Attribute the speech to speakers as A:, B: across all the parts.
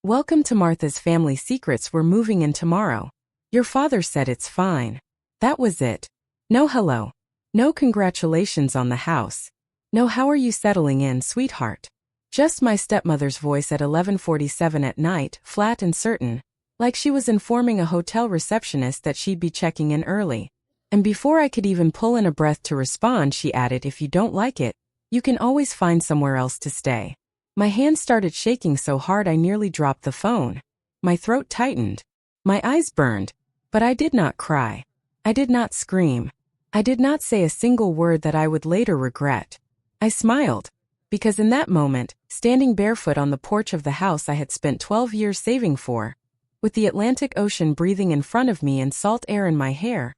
A: Welcome to Martha's Family Secrets. We're moving in tomorrow. Your father said it's fine. That was it. No hello. No congratulations on the house. No how are you settling in, sweetheart. Just my stepmother's voice at 11:47 at night, flat and certain, like she was informing a hotel receptionist that she'd be checking in early. And before I could even pull in a breath to respond, she added, if you don't like it, you can always find somewhere else to stay. My hand started shaking so hard I nearly dropped the phone. My throat tightened. My eyes burned. But I did not cry. I did not scream. I did not say a single word that I would later regret. I smiled. Because in that moment, standing barefoot on the porch of the house I had spent 12 years saving for, with the Atlantic Ocean breathing in front of me and salt air in my hair,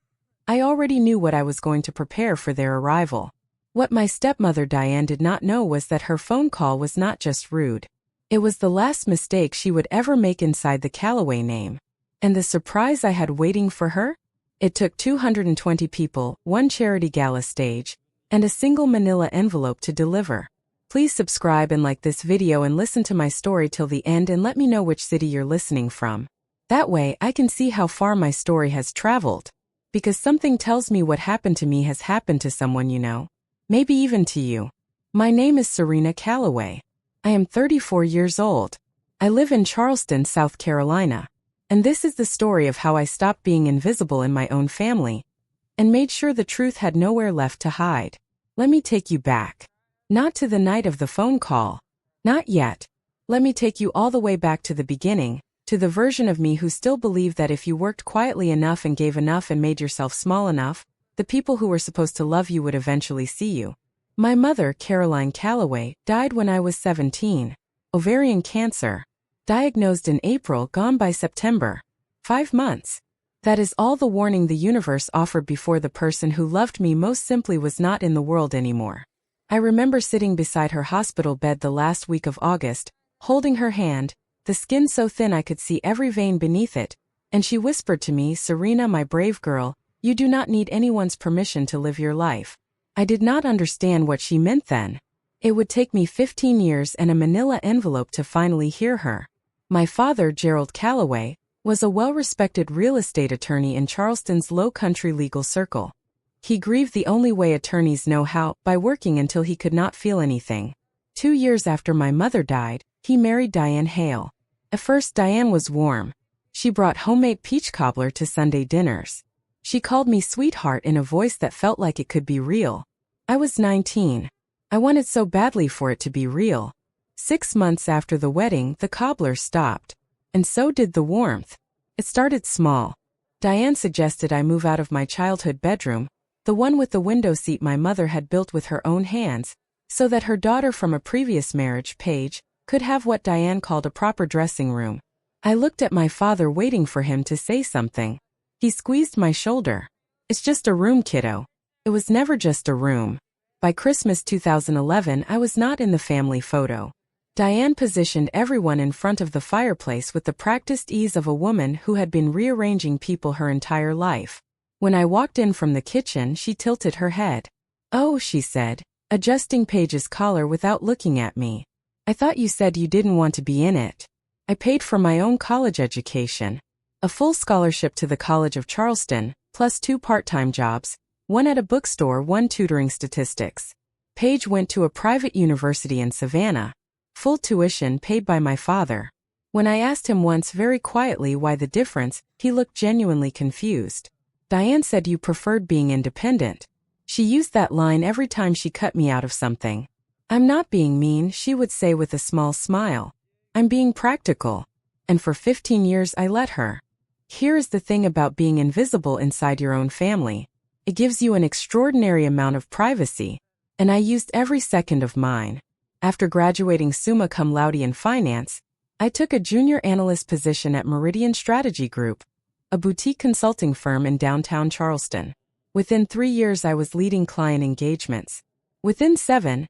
A: I already knew what I was going to prepare for their arrival. What my stepmother Diane did not know was that her phone call was not just rude. It was the last mistake she would ever make inside the Calloway name. And the surprise I had waiting for her? It took 220 people, one charity gala stage, and a single manila envelope to deliver. Please subscribe and like this video and listen to my story till the end and let me know which city you're listening from. That way I can see how far my story has traveled. Because something tells me what happened to me has happened to someone you know. Maybe even to you. My name is Serena Calloway. I am 34 years old. I live in Charleston, South Carolina. And this is the story of how I stopped being invisible in my own family and made sure the truth had nowhere left to hide. Let me take you back. Not to the night of the phone call. Not yet. Let me take you all the way back to the beginning, to the version of me who still believed that if you worked quietly enough and gave enough and made yourself small enough, the people who were supposed to love you would eventually see you. My mother, Caroline Calloway, died when I was 17. Ovarian cancer. Diagnosed in April, gone by September. 5 months. That is all the warning the universe offered before the person who loved me most simply was not in the world anymore. I remember sitting beside her hospital bed the last week of August, holding her hand, the skin so thin I could see every vein beneath it, and she whispered to me, Serena, my brave girl, you do not need anyone's permission to live your life. I did not understand what she meant then. It would take me 15 years and a manila envelope to finally hear her. My father, Gerald Calloway, was a well-respected real estate attorney in Charleston's low country legal circle. He grieved the only way attorneys know how, by working until he could not feel anything. 2 years after my mother died, he married Diane Hale. At first Diane was warm. She brought homemade peach cobbler to Sunday dinners. She called me sweetheart in a voice that felt like it could be real. I was 19. I wanted so badly for it to be real. 6 months after the wedding, the cobbler stopped. And so did the warmth. It started small. Diane suggested I move out of my childhood bedroom, the one with the window seat my mother had built with her own hands, so that her daughter from a previous marriage, Paige, could have what Diane called a proper dressing room. I looked at my father waiting for him to say something. He squeezed my shoulder. It's just a room, kiddo. It was never just a room. By Christmas 2011, I was not in the family photo. Diane positioned everyone in front of the fireplace with the practiced ease of a woman who had been rearranging people her entire life. When I walked in from the kitchen, she tilted her head. Oh, she said, adjusting Paige's collar without looking at me. I thought you said you didn't want to be in it. I paid for my own college education. A full scholarship to the College of Charleston, plus 2 part-time jobs, one at a bookstore, one tutoring statistics. Paige went to a private university in Savannah. Full tuition paid by my father. When I asked him once very quietly why the difference, he looked genuinely confused. Diane said you preferred being independent. She used that line every time she cut me out of something. I'm not being mean, she would say with a small smile. I'm being practical. And for 15 years I let her. Here is the thing about being invisible inside your own family. It gives you an extraordinary amount of privacy. And I used every second of mine. After graduating summa cum laude in finance, I took a junior analyst position at Meridian Strategy Group, a boutique consulting firm in downtown Charleston. Within 3 years I was leading client engagements. Within 7,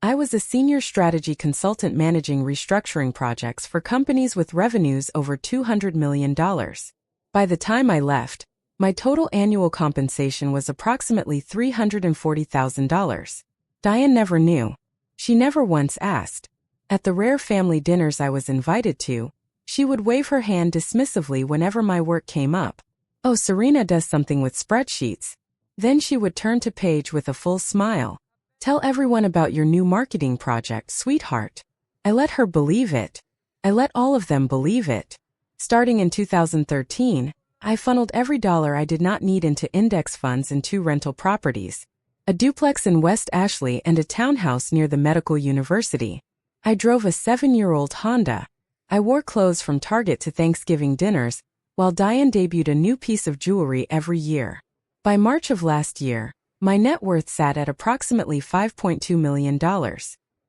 A: I was a senior strategy consultant managing restructuring projects for companies with revenues over $200 million. By the time I left, my total annual compensation was approximately $340,000. Diane never knew. She never once asked. At the rare family dinners I was invited to, She would wave her hand dismissively whenever my work came up. "Oh, Serena does something with spreadsheets." Then she would turn to Paige with a full smile. "Tell everyone about your new marketing project, sweetheart." I let her believe it. I let all of them believe it. Starting in 2013, I funneled every dollar I did not need into index funds and 2 rental properties. A duplex in West Ashley and a townhouse near the medical university. I drove a 7-year-old Honda. I wore clothes from Target to Thanksgiving dinners, while Diane debuted a new piece of jewelry every year. By March of last year, my net worth sat at approximately $5.2 million.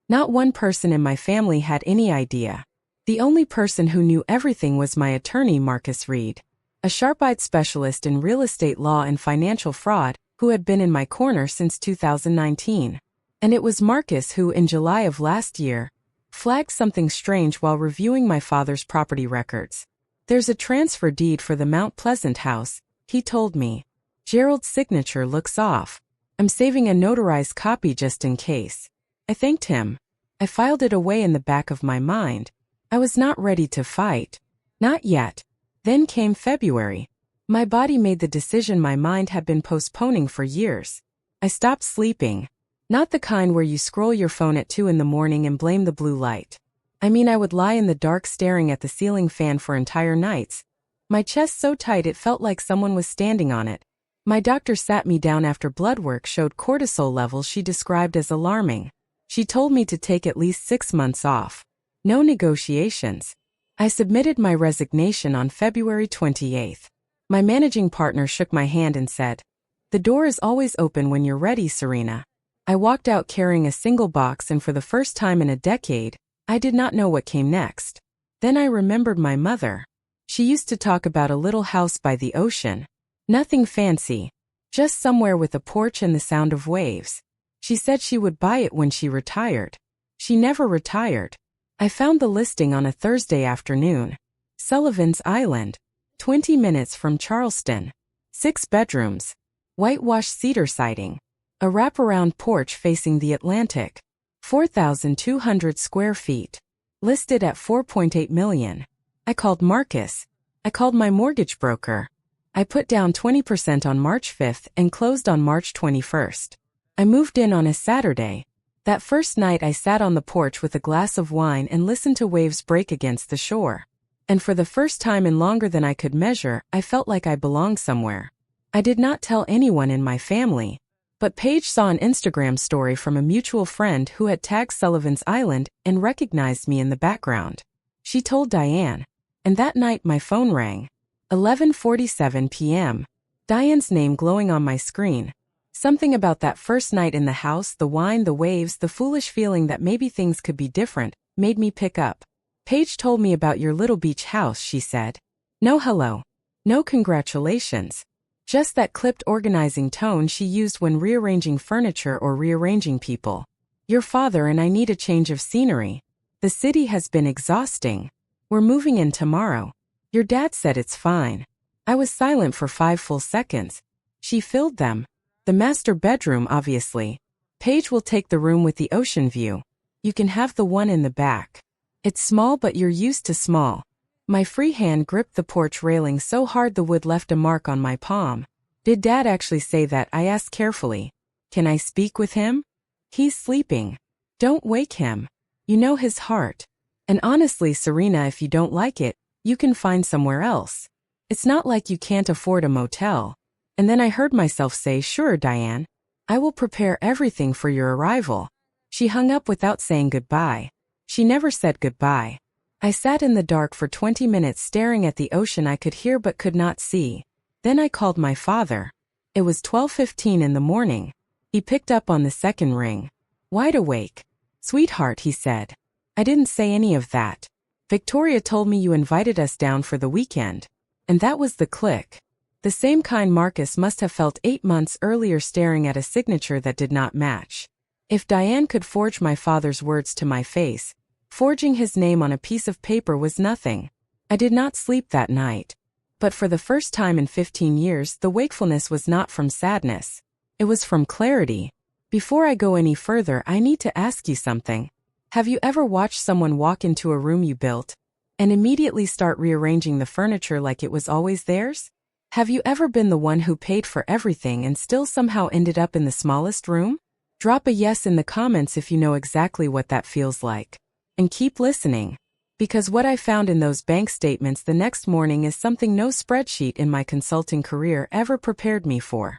A: Not one person in my family had any idea. The only person who knew everything was my attorney, Marcus Reed, a sharp-eyed specialist in real estate law and financial fraud who had been in my corner since 2019. And it was Marcus who, in July of last year, flagged something strange while reviewing my father's property records. "There's a transfer deed for the Mount Pleasant house," he told me. "Gerald's signature looks off. I'm saving a notarized copy just in case." I thanked him. I filed it away in the back of my mind. I was not ready to fight. Not yet. Then came February. My body made the decision my mind had been postponing for years. I stopped sleeping. Not the kind where you scroll your phone at 2 in the morning and blame the blue light. I mean, I would lie in the dark staring at the ceiling fan for entire nights. My chest so tight it felt like someone was standing on it. My doctor sat me down after blood work showed cortisol levels she described as alarming. She told me to take at least 6 months off. No negotiations. I submitted my resignation on February 28th. My managing partner shook my hand and said, "The door is always open when you're ready, Serena." I walked out carrying a single box, and for the first time in a decade, I did not know what came next. Then I remembered my mother. She used to talk about a little house by the ocean. Nothing fancy. Just somewhere with a porch and the sound of waves. She said she would buy it when she retired. She never retired. I found the listing on a Thursday afternoon. Sullivan's Island. 20 minutes from Charleston. 6 bedrooms. Whitewashed cedar siding. A wraparound porch facing the Atlantic. 4,200 square feet. Listed at $4.8 million. I called Marcus. I called my mortgage broker. I put down 20% on March 5th and closed on March 21st. I moved in on a Saturday. That first night I sat on the porch with a glass of wine and listened to waves break against the shore. And for the first time in longer than I could measure, I felt like I belonged somewhere. I did not tell anyone in my family. But Paige saw an Instagram story from a mutual friend who had tagged Sullivan's Island and recognized me in the background. She told Diane. And that night my phone rang. 11:47 p.m. Diane's name glowing on my screen. Something about that first night in the house, the wine, the waves, the foolish feeling that maybe things could be different, made me pick up. "Paige told me about your little beach house," she said. No hello. No congratulations. Just that clipped organizing tone she used when rearranging furniture or rearranging people. "Your father and I need a change of scenery. The city has been exhausting. We're moving in tomorrow. Your dad said it's fine." I was silent for 5 full seconds. She filled them. "The master bedroom, obviously. Paige will take the room with the ocean view. You can have the one in the back. It's small, but you're used to small." My free hand gripped the porch railing so hard the wood left a mark on my palm. "Did Dad actually say that?" I asked carefully. "Can I speak with him?" "He's sleeping. Don't wake him. You know his heart. And honestly, Serena, if you don't like it, you can find somewhere else. It's not like you can't afford a motel." And then I heard myself say, "Sure, Diane. I will prepare everything for your arrival." She hung up without saying goodbye. She never said goodbye. I sat in the dark for 20 minutes staring at the ocean I could hear but could not see. Then I called my father. It was 12:15 in the morning. He picked up on the second ring. Wide awake. "Sweetheart," he said. "I didn't say any of that. Victoria told me you invited us down for the weekend." And that was the click. The same kind Marcus must have felt 8 months earlier staring at a signature that did not match. If Diane could forge my father's words to my face, forging his name on a piece of paper was nothing. I did not sleep that night. But for the first time in 15 years, the wakefulness was not from sadness. It was from clarity. Before I go any further, I need to ask you something. Have you ever watched someone walk into a room you built and immediately start rearranging the furniture like it was always theirs? Have you ever been the one who paid for everything and still somehow ended up in the smallest room? Drop a yes in the comments if you know exactly what that feels like. And keep listening, because what I found in those bank statements the next morning is something no spreadsheet in my consulting career ever prepared me for.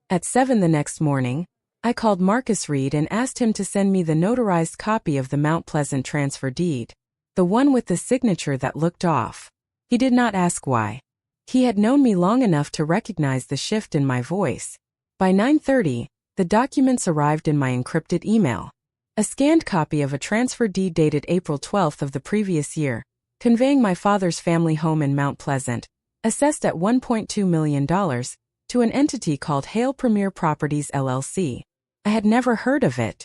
A: At 7 the next morning, I called Marcus Reed and asked him to send me the notarized copy of the Mount Pleasant transfer deed, the one with the signature that looked off. He did not ask why. He had known me long enough to recognize the shift in my voice. By 9:30, the documents arrived in my encrypted email. A scanned copy of a transfer deed dated April 12th of the previous year, conveying my father's family home in Mount Pleasant, assessed at $1.2 million, to an entity called Hale Premier Properties LLC. I had never heard of it.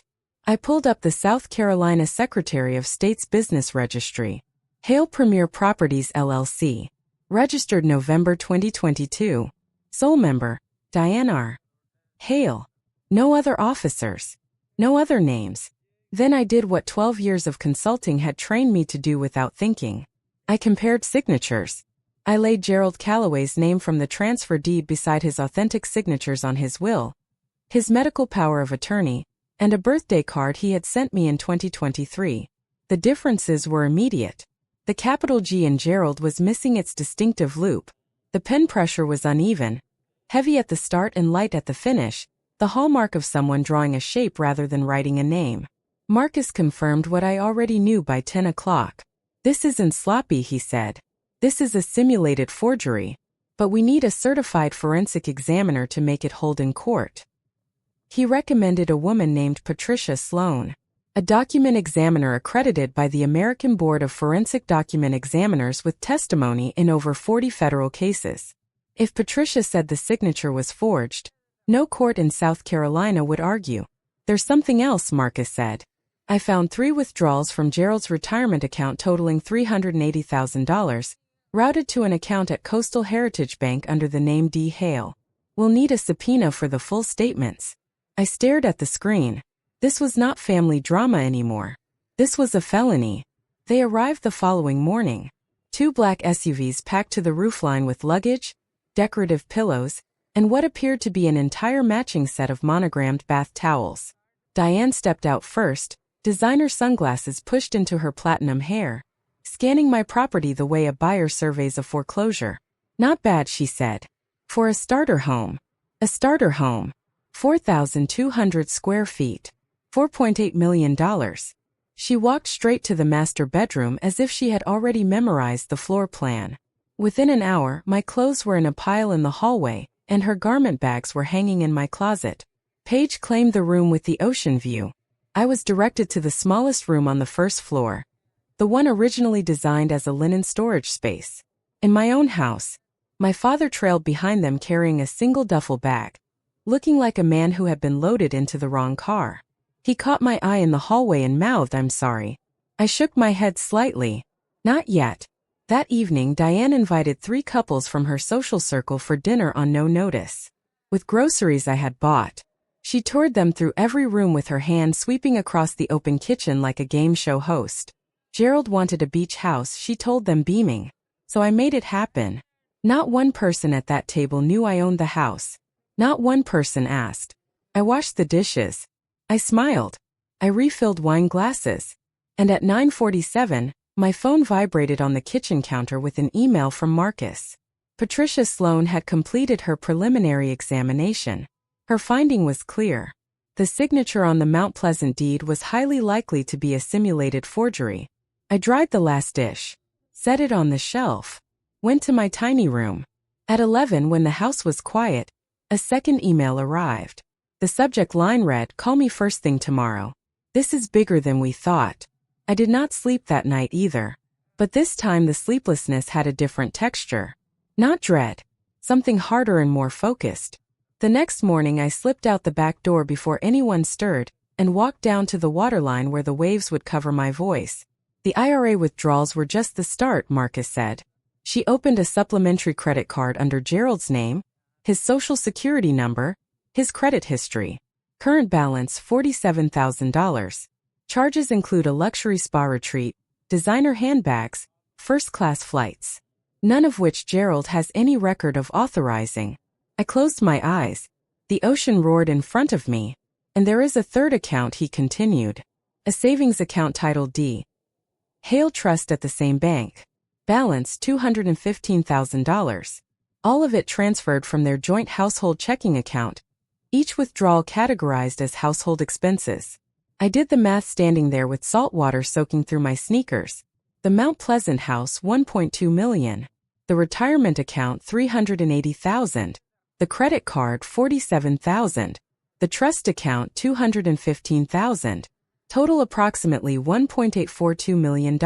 A: I pulled up the South Carolina Secretary of State's Business Registry. Hale Premier Properties LLC. Registered November 2022. Sole member, Diane R. Hale. No other officers. No other names. Then I did what 12 years of consulting had trained me to do without thinking. I compared signatures. I laid Gerald Calloway's name from the transfer deed beside his authentic signatures on his will, his medical power of attorney, and a birthday card he had sent me in 2023. The differences were immediate. The capital G in Gerald was missing its distinctive loop. The pen pressure was uneven, heavy at the start and light at the finish, the hallmark of someone drawing a shape rather than writing a name. Marcus confirmed what I already knew by 10 o'clock. This isn't sloppy, he said. This is a simulated forgery, but we need a certified forensic examiner to make it hold in court. He recommended a woman named Patricia Sloan, a document examiner accredited by the American Board of Forensic Document Examiners with testimony in over 40 federal cases. If Patricia said the signature was forged, no court in South Carolina would argue. There's something else, Marcus said. I found 3 withdrawals from Gerald's retirement account totaling $380,000, routed to an account at Coastal Heritage Bank under the name D. Hale. We'll need a subpoena for the full statements. I stared at the screen. This was not family drama anymore. This was a felony. They arrived the following morning. 2 black SUVs packed to the roofline with luggage, decorative pillows, and what appeared to be an entire matching set of monogrammed bath towels. Diane stepped out first, designer sunglasses pushed into her platinum hair, scanning my property the way a buyer surveys a foreclosure. Not bad, she said. For a starter home. A starter home. 4,200 square feet. $4.8 million. She walked straight to the master bedroom as if she had already memorized the floor plan. Within an hour, my clothes were in a pile in the hallway, and her garment bags were hanging in my closet. Paige claimed the room with the ocean view. I was directed to the smallest room on the first floor, the one originally designed as a linen storage space. In my own house, my father trailed behind them carrying a single duffel bag, looking like a man who had been loaded into the wrong car. He caught my eye in the hallway and mouthed, "I'm sorry." I shook my head slightly. Not yet. That evening, Diane invited 3 couples from her social circle for dinner on no notice. With groceries I had bought, she toured them through every room with her hand sweeping across the open kitchen like a game show host. Gerald wanted a beach house, she told them, beaming. So I made it happen. Not one person at that table knew I owned the house. Not one person asked. I washed the dishes. I smiled. I refilled wine glasses. And at 9:47, my phone vibrated on the kitchen counter with an email from Marcus. Patricia Sloan had completed her preliminary examination. Her finding was clear. The signature on the Mount Pleasant deed was highly likely to be a simulated forgery. I dried the last dish, set it on the shelf, went to my tiny room. At 11, when the house was quiet, a second email arrived. The subject line read, "Call me first thing tomorrow. This is bigger than we thought." I did not sleep that night either. But this time the sleeplessness had a different texture. Not dread. Something harder and more focused. The next morning I slipped out the back door before anyone stirred, and walked down to the waterline where the waves would cover my voice. The IRA withdrawals were just the start, Marcus said. She opened a supplementary credit card under Gerald's name, his social security number, his credit history. Current balance $47,000. Charges include a luxury spa retreat, designer handbags, first-class flights. None of which Gerald has any record of authorizing. I closed my eyes. The ocean roared in front of me. And there is a third account, he continued. A savings account titled D. Hale Trust at the same bank. Balance $215,000. All of it transferred from their joint household checking account. Each withdrawal categorized as household expenses. I did the math standing there with salt water soaking through my sneakers. The Mount Pleasant house $1.2 million. The retirement account $380,000. The credit card $47,000. The trust account $215,000. Total approximately $1.842 million.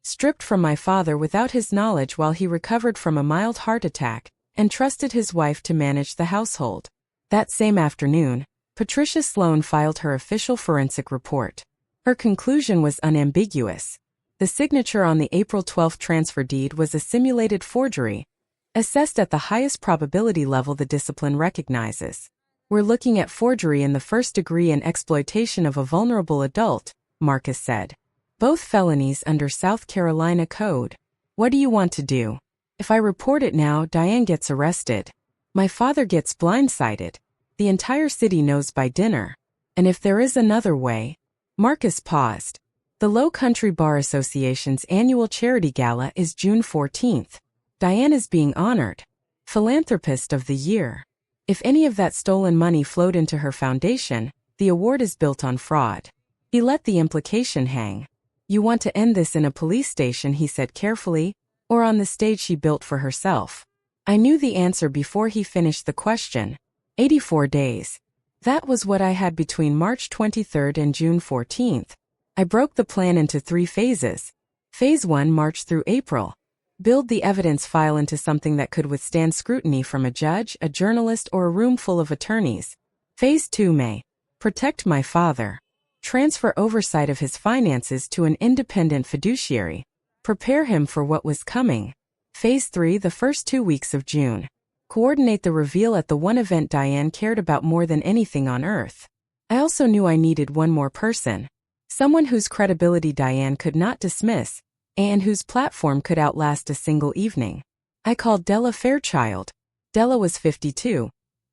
A: Stripped from my father without his knowledge while he recovered from a mild heart attack and trusted his wife to manage the household. That same afternoon, Patricia Sloan filed her official forensic report. Her conclusion was unambiguous. The signature on the April 12 transfer deed was a simulated forgery, assessed at the highest probability level the discipline recognizes. We're looking at forgery in the first degree and exploitation of a vulnerable adult, Marcus said. Both felonies under South Carolina Code. What do you want to do? If I report it now, Diane gets arrested. My father gets blindsided. The entire city knows by dinner. And if there is another way. Marcus paused. The Low Country Bar Association's annual charity gala is June 14th. Diane is being honored. Philanthropist of the Year. If any of that stolen money flowed into her foundation, the award is built on fraud. He let the implication hang. You want to end this in a police station, he said carefully, or on the stage she built for herself? I knew the answer before he finished the question. 84 days. That was what I had between March 23rd and June 14th. I broke the plan into 3 phases. Phase 1, March through April. Build the evidence file into something that could withstand scrutiny from a judge, a journalist, or a room full of attorneys. Phase 2, May. Protect my father. Transfer oversight of his finances to an independent fiduciary. Prepare him for what was coming. Phase 3, the first 2 weeks of June. Coordinate the reveal at the one event Diane cared about more than anything on earth. I also knew I needed one more person. Someone whose credibility Diane could not dismiss, and whose platform could outlast a single evening. I called Della Fairchild. Della was 52,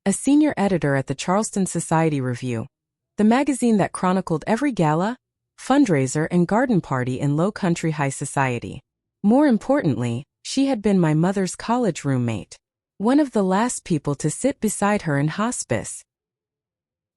A: a senior editor at the Charleston Society Review, the magazine that chronicled every gala, fundraiser, and garden party in low country high society. More importantly, she had been my mother's college roommate, one of the last people to sit beside her in hospice.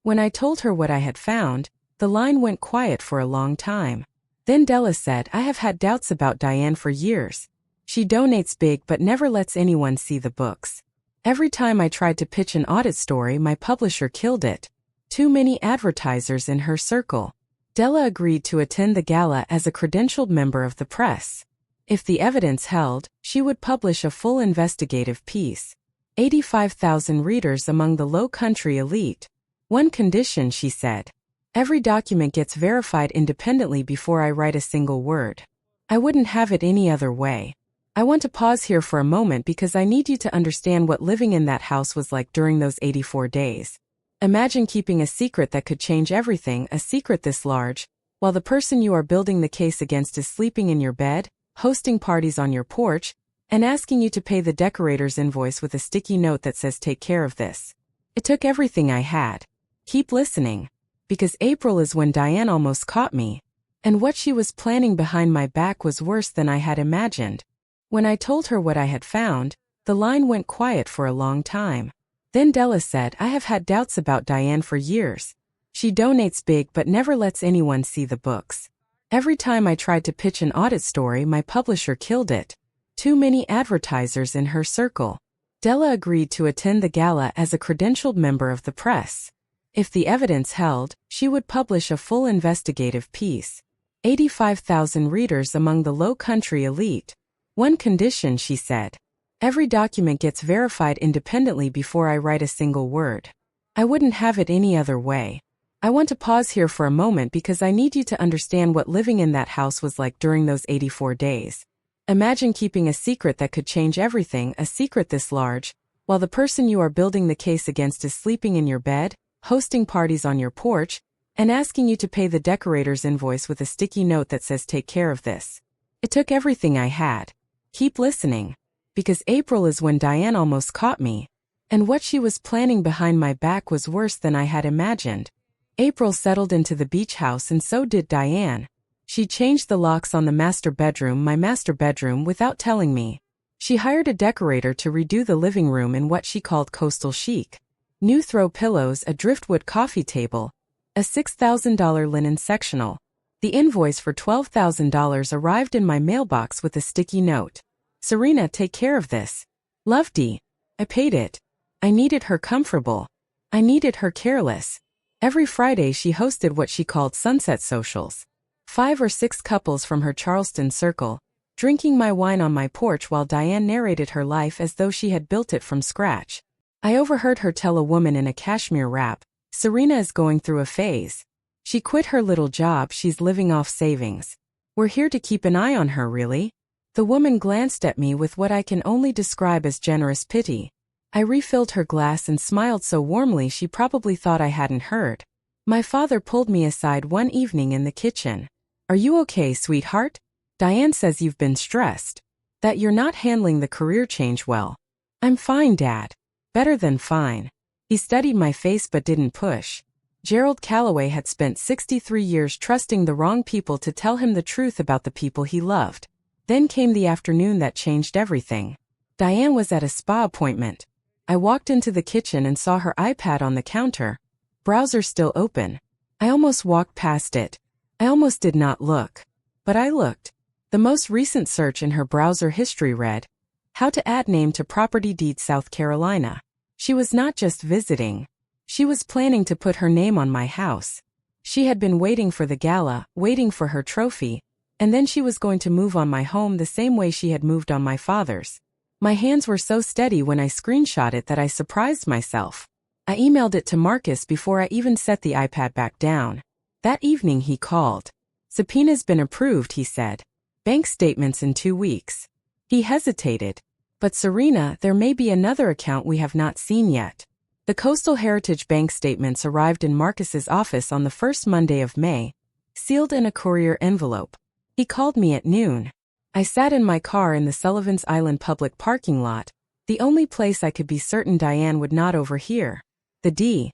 A: When I told her what I had found, the line went quiet for a long time. Then Della said, I have had doubts about Diane for years. She donates big but never lets anyone see the books. Every time I tried to pitch an audit story, my publisher killed it. Too many advertisers in her circle. Della agreed to attend the gala as a credentialed member of the press. If the evidence held, she would publish a full investigative piece. 85,000 readers among the low country elite. One condition, she said. Every document gets verified independently before I write a single word. I wouldn't have it any other way. I want to pause here for a moment because I need you to understand what living in that house was like during those 84 days. Imagine keeping a secret that could change everything, a secret this large, while the person you are building the case against is sleeping in your bed, hosting parties on your porch, and asking you to pay the decorator's invoice with a sticky note that says take care of this. It took everything I had. Keep listening. Because April is when Diane almost caught me. And what she was planning behind my back was worse than I had imagined. When I told her what I had found, the line went quiet for a long time. Then Della said, I have had doubts about Diane for years. She donates big but never lets anyone see the books. Every time I tried to pitch an audit story, my publisher killed it. Too many advertisers in her circle. Della agreed to attend the gala as a credentialed member of the press. If the evidence held, she would publish a full investigative piece. 85,000 readers among the low country elite. One condition, she said. Every document gets verified independently before I write a single word. I wouldn't have it any other way. I want to pause here for a moment because I need you to understand what living in that house was like during those 84 days. Imagine keeping a secret that could change everything, a secret this large, while the person you are building the case against is sleeping in your bed, hosting parties on your porch, and asking you to pay the decorator's invoice with a sticky note that says take care of this. It took everything I had. Keep listening. Because April is when Diane almost caught me. And what she was planning behind my back was worse than I had imagined. April settled into the beach house and so did Diane. She changed the locks on the my master bedroom, without telling me. She hired a decorator to redo the living room in what she called coastal chic. New throw pillows, a driftwood coffee table, a $6,000 linen sectional. The invoice for $12,000 arrived in my mailbox with a sticky note. Serena, take care of this. Love, D. I paid it. I needed her comfortable. I needed her careless. Every Friday she hosted what she called sunset socials. 5 or 6 couples from her Charleston circle, drinking my wine on my porch while Diane narrated her life as though she had built it from scratch. I overheard her tell a woman in a cashmere wrap, Serena is going through a phase. She quit her little job, she's living off savings. We're here to keep an eye on her, really? The woman glanced at me with what I can only describe as generous pity. I refilled her glass and smiled so warmly she probably thought I hadn't heard. My father pulled me aside one evening in the kitchen. Are you okay, sweetheart? Diane says you've been stressed. That you're not handling the career change well. I'm fine, Dad. Better than fine. He studied my face but didn't push. Gerald Calloway had spent 63 years trusting the wrong people to tell him the truth about the people he loved. Then came the afternoon that changed everything. Diane was at a spa appointment. I walked into the kitchen and saw her iPad on the counter. Browser still open. I almost walked past it. I almost did not look. But I looked. The most recent search in her browser history read, How to add name to property deed South Carolina. She was not just visiting. She was planning to put her name on my house. She had been waiting for the gala, waiting for her trophy, and then she was going to move on my home the same way she had moved on my father's. My hands were so steady when I screenshot it that I surprised myself. I emailed it to Marcus before I even set the iPad back down. That evening he called. Subpoena's been approved, he said. Bank statements in 2 weeks. He hesitated. But Serena, there may be another account we have not seen yet. The Coastal Heritage bank statements arrived in Marcus's office on the first Monday of May, sealed in a courier envelope. He called me at noon. I sat in my car in the Sullivan's Island public parking lot, the only place I could be certain Diane would not overhear. The D.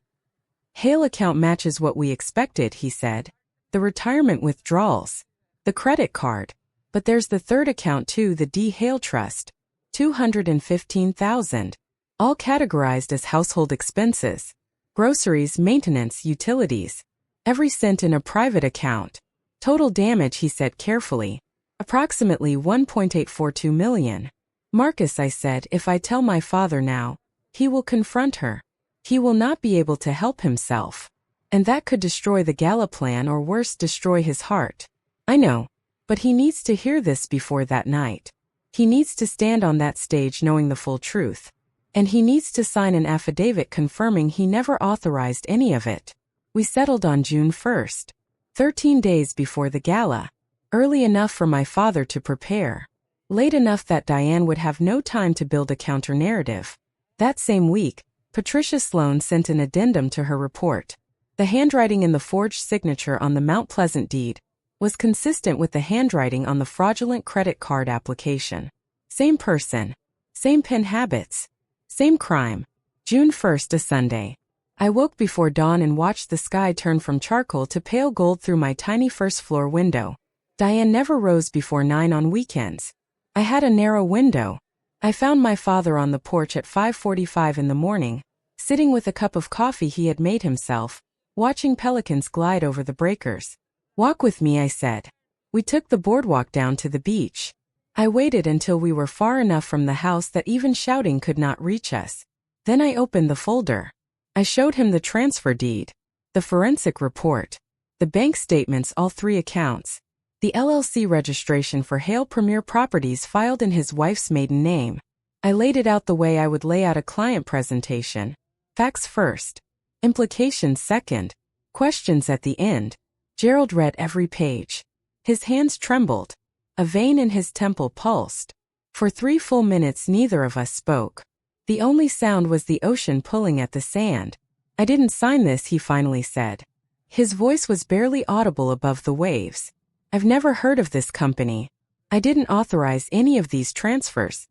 A: Hale account matches what we expected, he said. The retirement withdrawals. The credit card. But there's the third account too, the D. Hale Trust. $215,000. All categorized as household expenses. Groceries, maintenance, utilities. Every cent in a private account. Total damage, he said carefully. Approximately $1.842 million. Marcus, I said, if I tell my father now, he will confront her. He will not be able to help himself. And that could destroy the gala plan or worse, destroy his heart. I know. But he needs to hear this before that night. He needs to stand on that stage knowing the full truth. And he needs to sign an affidavit confirming he never authorized any of it. We settled on June 1st. 13 days before the gala. Early enough for my father to prepare. Late enough that Diane would have no time to build a counter-narrative. That same week, Patricia Sloan sent an addendum to her report. The handwriting in the forged signature on the Mount Pleasant deed was consistent with the handwriting on the fraudulent credit card application. Same person. Same pen habits. Same crime. June 1st, a Sunday. I woke before dawn and watched the sky turn from charcoal to pale gold through my tiny first-floor window. Diane never rose before 9 on weekends. I had a narrow window. I found my father on the porch at 5:45 in the morning, sitting with a cup of coffee he had made himself, watching pelicans glide over the breakers. Walk with me, I said. We took the boardwalk down to the beach. I waited until we were far enough from the house that even shouting could not reach us. Then I opened the folder. I showed him the transfer deed, the forensic report, the bank statements, all 3 accounts, the LLC registration for Hale Premier Properties filed in his wife's maiden name. I laid it out the way I would lay out a client presentation. Facts first, implications second, questions at the end. Gerald read every page. His hands trembled. A vein in his temple pulsed. For 3 full minutes neither of us spoke. The only sound was the ocean pulling at the sand. I didn't sign this, he finally said. His voice was barely audible above the waves. I've never heard of this company. I didn't authorize any of these transfers.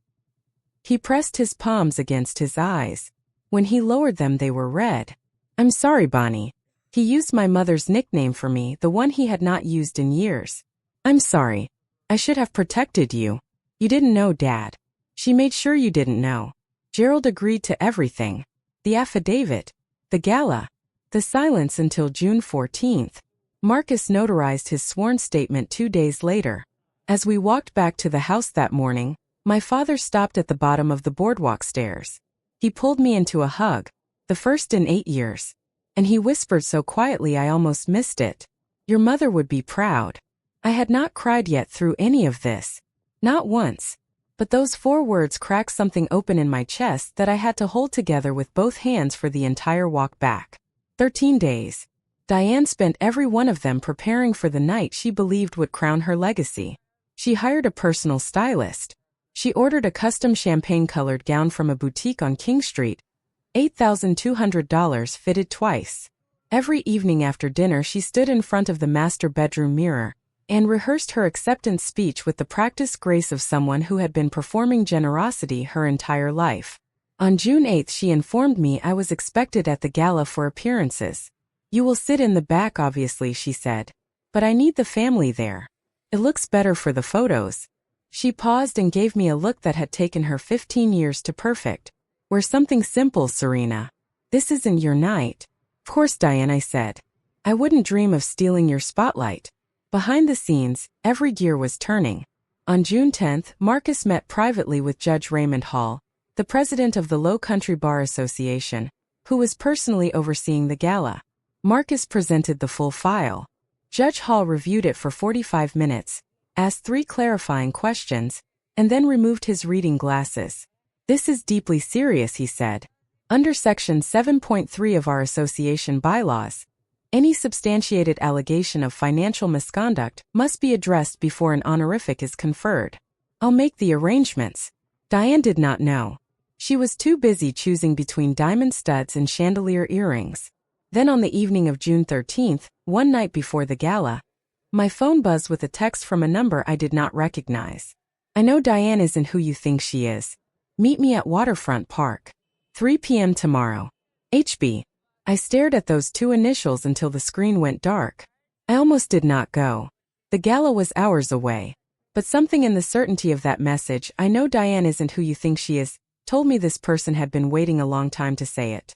A: He pressed his palms against his eyes. When he lowered them, they were red. I'm sorry, Bonnie. He used my mother's nickname for me, the one he had not used in years. I'm sorry. I should have protected you. You didn't know, Dad. She made sure you didn't know. Gerald agreed to everything. The affidavit. The gala. The silence until June 14th. Marcus notarized his sworn statement 2 days later. As we walked back to the house that morning, my father stopped at the bottom of the boardwalk stairs. He pulled me into a hug, the first in 8 years. And he whispered so quietly I almost missed it. Your mother would be proud. I had not cried yet through any of this. Not once. But those 4 words cracked something open in my chest that I had to hold together with both hands for the entire walk back. 13 days. Diane spent every one of them preparing for the night she believed would crown her legacy. She hired a personal stylist. She ordered a custom champagne-colored gown from a boutique on King Street. $8,200 fitted twice. Every evening after dinner she stood in front of the master bedroom mirror and rehearsed her acceptance speech with the practiced grace of someone who had been performing generosity her entire life. On June 8th she informed me I was expected at the gala for appearances. You will sit in the back obviously, she said. But I need the family there. It looks better for the photos. She paused and gave me a look that had taken her 15 years to perfect. Wear something simple, Serena. This isn't your night. Of course, Diane, I said. I wouldn't dream of stealing your spotlight. Behind the scenes, every gear was turning. On June 10th, Marcus met privately with Judge Raymond Hall, the president of the Low Country Bar Association, who was personally overseeing the gala. Marcus presented the full file. Judge Hall reviewed it for 45 minutes, asked 3 clarifying questions, and then removed his reading glasses. This is deeply serious, he said. Under Section 7.3 of our association bylaws, any substantiated allegation of financial misconduct must be addressed before an honorific is conferred. I'll make the arrangements. Diane did not know. She was too busy choosing between diamond studs and chandelier earrings. Then on the evening of June 13th, one night before the gala, my phone buzzed with a text from a number I did not recognize. I know Diane isn't who you think she is. Meet me at Waterfront Park. 3 p.m. tomorrow. HB. I stared at those 2 initials until the screen went dark. I almost did not go. The gala was hours away. But something in the certainty of that message, I know Diane isn't who you think she is, told me this person had been waiting a long time to say it.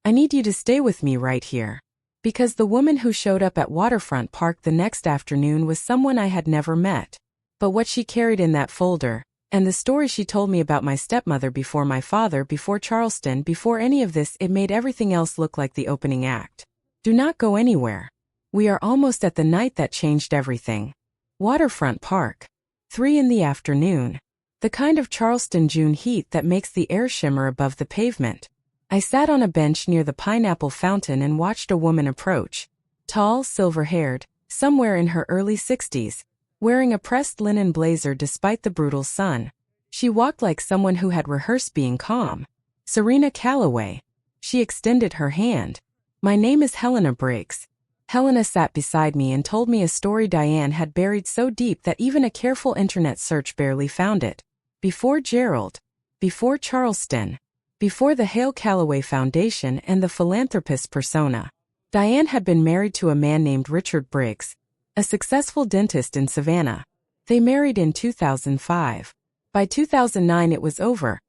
A: I need you to stay with me right here. Because the woman who showed up at Waterfront Park the next afternoon was someone I had never met. But what she carried in that folder, and the story she told me about my stepmother before my father, before Charleston, before any of this, it made everything else look like the opening act. Do not go anywhere. We are almost at the night that changed everything. Waterfront Park. 3 in the afternoon. The kind of Charleston June heat that makes the air shimmer above the pavement. I sat on a bench near the pineapple fountain and watched a woman approach. Tall, silver-haired, somewhere in her early 60s, wearing a pressed linen blazer despite the brutal sun. She walked like someone who had rehearsed being calm. Serena Calloway. She extended her hand. My name is Helena Briggs. Helena sat beside me and told me a story Diane had buried so deep that even a careful internet search barely found it. Before Gerald. Before Charleston. Before the Hale Calloway Foundation and the philanthropist persona. Diane had been married to a man named Richard Briggs, a successful dentist in Savannah. They married in 2005. By 2009 it was over,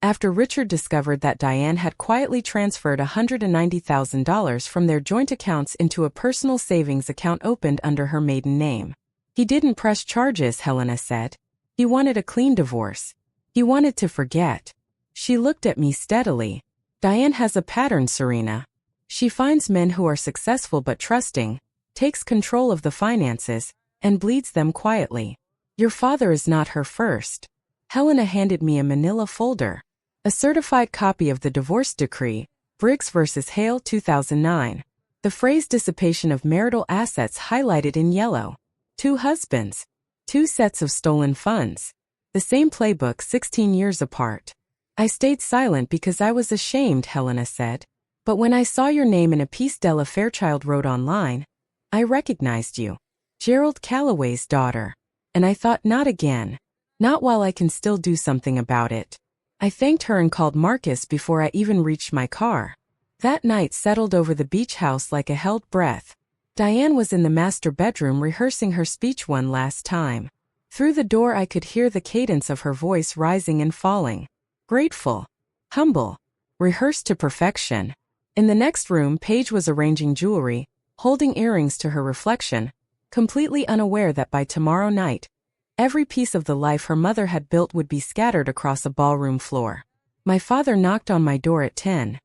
A: after Richard discovered that Diane had quietly transferred $190,000 from their joint accounts into a personal savings account opened under her maiden name. He didn't press charges, Helena said. He wanted a clean divorce. He wanted to forget. She looked at me steadily. Diane has a pattern, Serena. She finds men who are successful but trusting, takes control of the finances, and bleeds them quietly. Your father is not her first. Helena handed me a manila folder. A certified copy of the divorce decree, Briggs vs. Hale 2009. The phrase dissipation of marital assets highlighted in yellow. 2 husbands. 2 sets of stolen funds. The same playbook 16 years apart. I stayed silent because I was ashamed, Helena said. But when I saw your name in a piece Della Fairchild wrote online, I recognized you. Gerald Calloway's daughter. And I thought, not again. Not while I can still do something about it. I thanked her and called Marcus before I even reached my car. That night settled over the beach house like a held breath. Diane was in the master bedroom rehearsing her speech one last time. Through the door I could hear the cadence of her voice rising and falling. Grateful. Humble. Rehearsed to perfection. In the next room, Paige was arranging jewelry, holding earrings to her reflection, completely unaware that by tomorrow night, every piece of the life her mother had built would be scattered across a ballroom floor. My father knocked on my door at 10.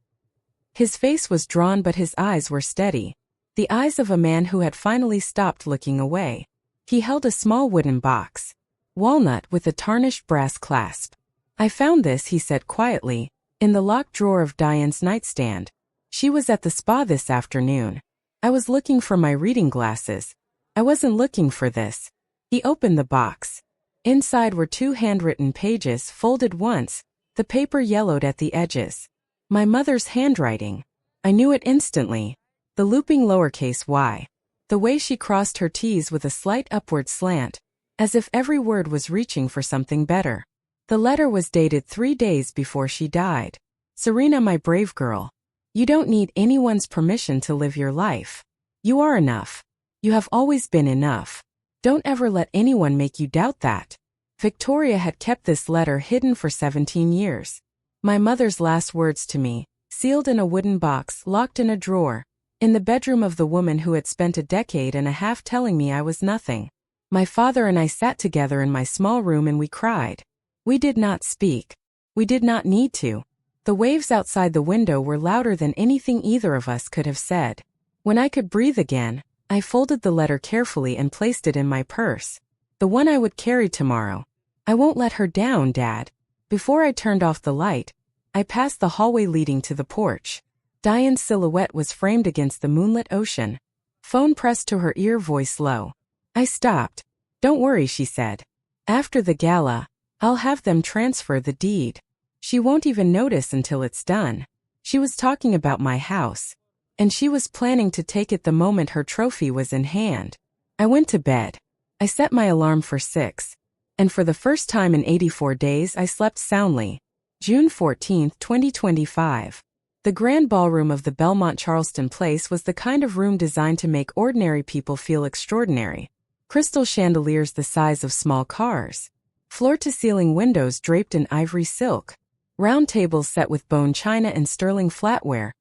A: His face was drawn but his eyes were steady. The eyes of a man who had finally stopped looking away. He held a small wooden box. Walnut with a tarnished brass clasp. I found this, he said quietly, in the locked drawer of Diane's nightstand. She was at the spa this afternoon. I was looking for my reading glasses. I wasn't looking for this. He opened the box. Inside were 2 handwritten pages folded once, the paper yellowed at the edges. My mother's handwriting. I knew it instantly. The looping lowercase y. The way she crossed her T's with a slight upward slant, as if every word was reaching for something better. The letter was dated 3 days before she died. Serena, my brave girl. You don't need anyone's permission to live your life. You are enough. You have always been enough. Don't ever let anyone make you doubt that. Victoria had kept this letter hidden for 17 years. My mother's last words to me, sealed in a wooden box locked in a drawer, in the bedroom of the woman who had spent a decade and a half telling me I was nothing. My father and I sat together in my small room and we cried. We did not speak. We did not need to. The waves outside the window were louder than anything either of us could have said. When I could breathe again, I folded the letter carefully and placed it in my purse. The one I would carry tomorrow. I won't let her down, Dad. Before I turned off the light, I passed the hallway leading to the porch. Diane's silhouette was framed against the moonlit ocean. Phone pressed to her ear, voice low. I stopped. Don't worry, she said. After the gala, I'll have them transfer the deed. She won't even notice until it's done. She was talking about my house. And she was planning to take it the moment her trophy was in hand. I went to bed. I set my alarm for 6. And for the first time in 84 days I slept soundly. June 14, 2025. The grand ballroom of the Belmont Charleston Place was the kind of room designed to make ordinary people feel extraordinary. Crystal chandeliers the size of small cars. Floor-to-ceiling windows draped in ivory silk. Round tables set with bone china and sterling flatware,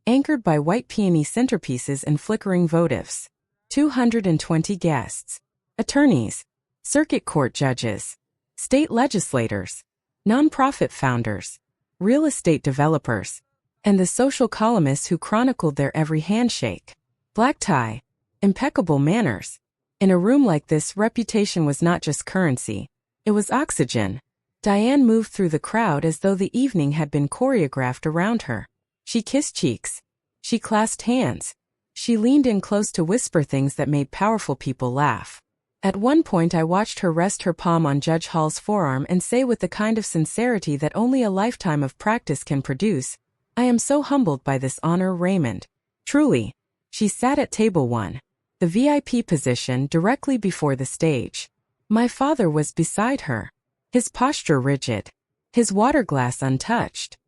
A: anchored by white peony centerpieces and flickering votives. 220 guests. Attorneys. Circuit court judges. State legislators. Nonprofit founders. Real estate developers. And the social columnists who chronicled their every handshake. Black tie. Impeccable manners. In a room like this, reputation was not just currency. It was oxygen. Diane moved through the crowd as though the evening had been choreographed around her. She kissed cheeks. She clasped hands. She leaned in close to whisper things that made powerful people laugh. At one point I watched her rest her palm on Judge Hall's forearm and say with the kind of sincerity that only a lifetime of practice can produce, I am so humbled by this honor, Raymond. Truly. She sat at table 1. The VIP position directly before the stage. My father was beside her. His posture rigid. His water glass untouched.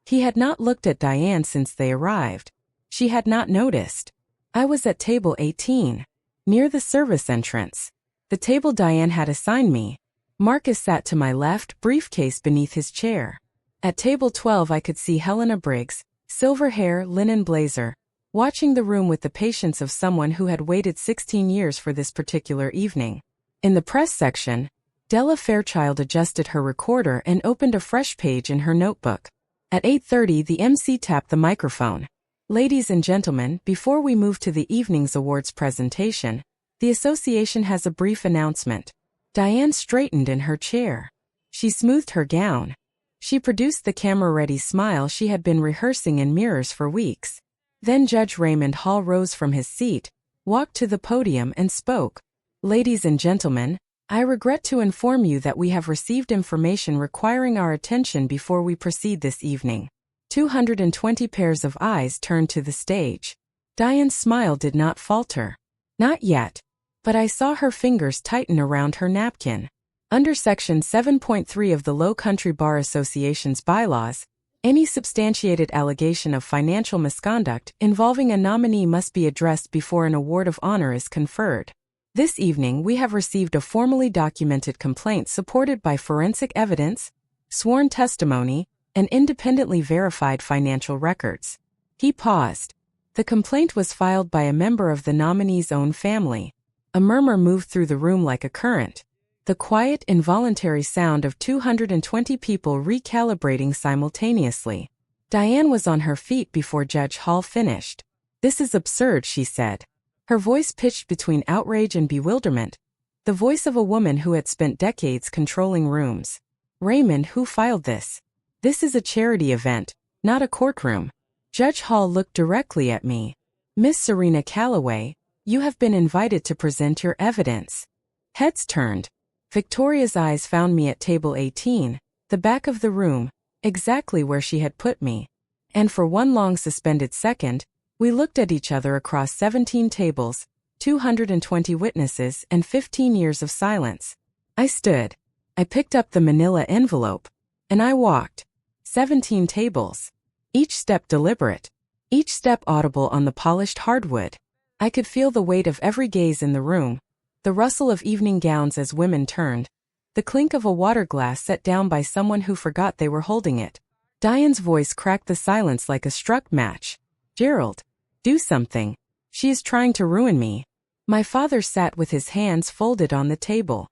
A: He had not looked at Diane since they arrived. She had not noticed. I was at table 18. Near the service entrance. The table Diane had assigned me. Marcus sat to my left, briefcase beneath his chair. At table 12 I could see Helena Briggs, silver hair, linen blazer, watching the room with the patience of someone who had waited 16 years for this particular evening. In the press section, Della Fairchild adjusted her recorder and opened a fresh page in her notebook. At 8:30 the MC tapped the microphone. Ladies and gentlemen, before we move to the evening's awards presentation, the association has a brief announcement. Diane straightened in her chair. She smoothed her gown. She produced the camera-ready smile she had been rehearsing in mirrors for weeks. Then Judge Raymond Hall rose from his seat, walked to the podium and spoke. Ladies and gentlemen, I regret to inform you that we have received information requiring our attention before we proceed this evening. 220 pairs of eyes turned to the stage. Diane's smile did not falter. Not yet. but I saw her fingers tighten around her napkin. Under Section 7.3 of the Low Country Bar Association's bylaws, any substantiated allegation of financial misconduct involving a nominee must be addressed before an award of honor is conferred. This evening we have received a formally documented complaint supported by forensic evidence, sworn testimony, and independently verified financial records. He paused. The complaint was filed by a member of the nominee's own family. A murmur moved through the room like a current. The quiet, involuntary sound of 220 people recalibrating simultaneously. Diane was on her feet before Judge Hall finished. "This is absurd," she said. Her voice pitched between outrage and bewilderment. The voice of a woman who had spent decades controlling rooms. "Raymond, who filed this? This is a charity event, not a courtroom." Judge Hall looked directly at me. "Miss Serena Calloway, you have been invited to present your evidence." Heads turned. Victoria's eyes found me at table 18, the back of the room, exactly where she had put me. And for one long suspended second, we looked at each other across 17 tables, 220 witnesses, and 15 years of silence. I stood. I picked up the manila envelope. And I walked. 17 tables. Each step deliberate. Each step audible on the polished hardwood. I could feel the weight of every gaze in the room. The rustle of evening gowns as women turned. The clink of a water glass set down by someone who forgot they were holding it. Diane's voice cracked the silence like a struck match. "Gerald, do something. She is trying to ruin me." My father sat with his hands folded on the table.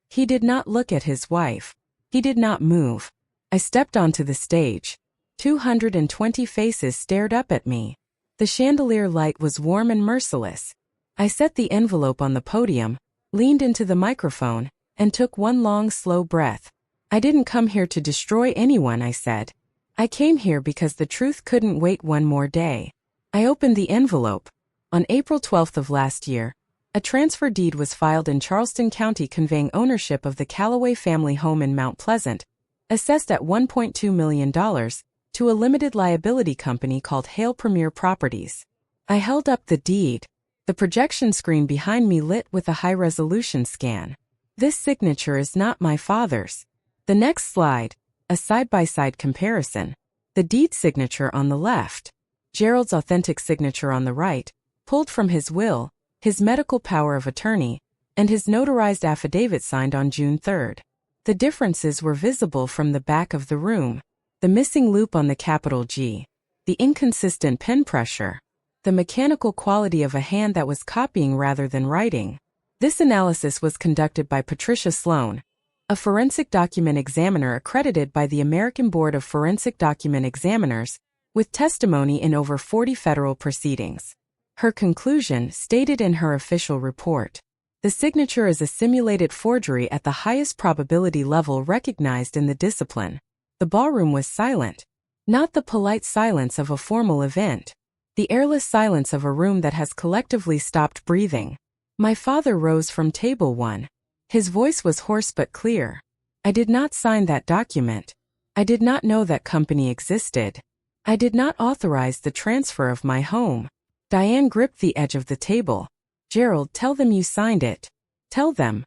A: He did not look at his wife. He did not move. I stepped onto the stage. 220 faces stared up at me. The chandelier light was warm and merciless. I set the envelope on the podium, leaned into the microphone, and took one long, slow breath. "I didn't come here to destroy anyone," I said. "I came here because the truth couldn't wait one more day." I opened the envelope. On April 12th of last year, a transfer deed was filed in Charleston County conveying ownership of the Calloway family home in Mount Pleasant, assessed at $1.2 million, to a limited liability company called Hale Premier Properties. I held up the deed. The projection screen behind me lit with a high-resolution scan. "This signature is not my father's." The next slide, a side-by-side comparison. The deed signature on the left, Gerald's authentic signature on the right, pulled from his will, his medical power of attorney, and his notarized affidavit signed on June 3rd. The differences were visible from the back of the room. The missing loop on the capital G, the inconsistent pen pressure, the mechanical quality of a hand that was copying rather than writing. This analysis was conducted by Patricia Sloan, a forensic document examiner accredited by the American Board of Forensic Document Examiners, with testimony in over 40 federal proceedings. Her conclusion, stated in her official report, "The signature is a simulated forgery at the highest probability level recognized in the discipline." The ballroom was silent. Not the polite silence of a formal event. The airless silence of a room that has collectively stopped breathing. My father rose from table 1. His voice was hoarse but clear. "I did not sign that document. I did not know that company existed. I did not authorize the transfer of my home." Diane gripped the edge of the table. "Gerald, tell them you signed it. Tell them."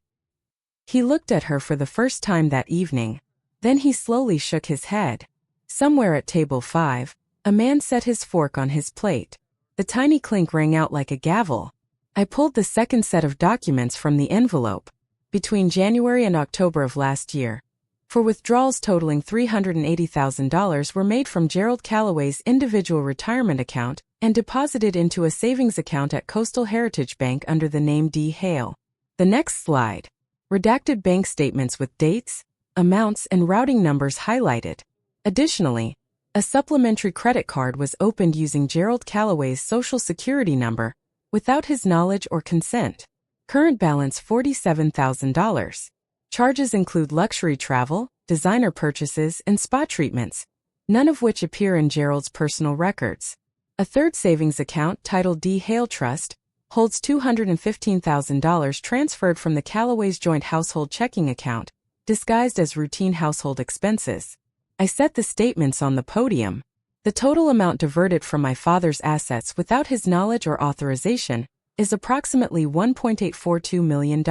A: He looked at her for the first time that evening. Then he slowly shook his head. Somewhere at table 5, a man set his fork on his plate. The tiny clink rang out like a gavel. I pulled the second set of documents from the envelope. Between January and October of last year, for withdrawals totaling $380,000 were made from Gerald Calloway's individual retirement account and deposited into a savings account at Coastal Heritage Bank under the name D. Hale. The next slide. Redacted bank statements with dates, amounts, and routing numbers highlighted. Additionally, a supplementary credit card was opened using Gerald Calloway's Social Security number, without his knowledge or consent. Current balance $47,000. Charges include luxury travel, designer purchases, and spa treatments, none of which appear in Gerald's personal records. A third savings account, titled D. Hale Trust, holds $215,000 transferred from the Calloway's joint household checking account, disguised as routine household expenses. I set the statements on the podium. The total amount diverted from my father's assets without his knowledge or authorization is approximately $1.842 million.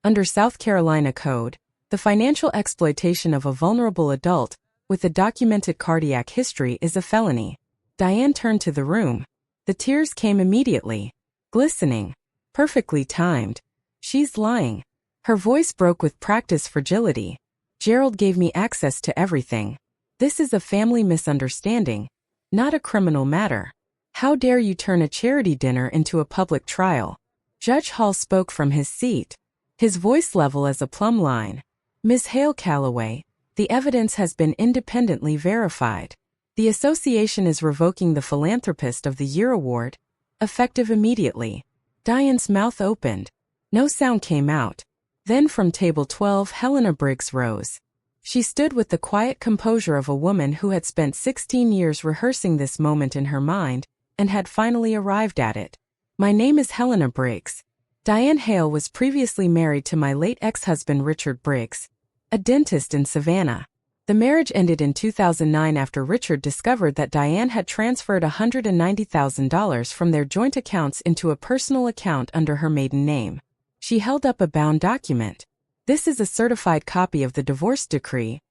A: Under South Carolina Code, the financial exploitation of a vulnerable adult with a documented cardiac history is a felony. Diane turned to the room. The tears came immediately. Glistening. Perfectly timed. She's lying. Her voice broke with practiced fragility. Gerald gave me access to everything. This is a family misunderstanding, not a criminal matter. How dare you turn a charity dinner into a public trial? Judge Hall spoke from his seat, his voice level as a plumb line. Ms. Hale Calloway, the evidence has been independently verified. The association is revoking the Philanthropist of the Year award, effective immediately. Diane's mouth opened. No sound came out. Then from table 12 Helena Briggs rose. She stood with the quiet composure of a woman who had spent 16 years rehearsing this moment in her mind and had finally arrived at it. My name is Helena Briggs. Diane Hale was previously married to my late ex-husband Richard Briggs, a dentist in Savannah. The marriage ended in 2009 after Richard discovered that Diane had transferred $190,000 from their joint accounts into a personal account under her maiden name. She held up a bound document. This is a certified copy of the divorce decree.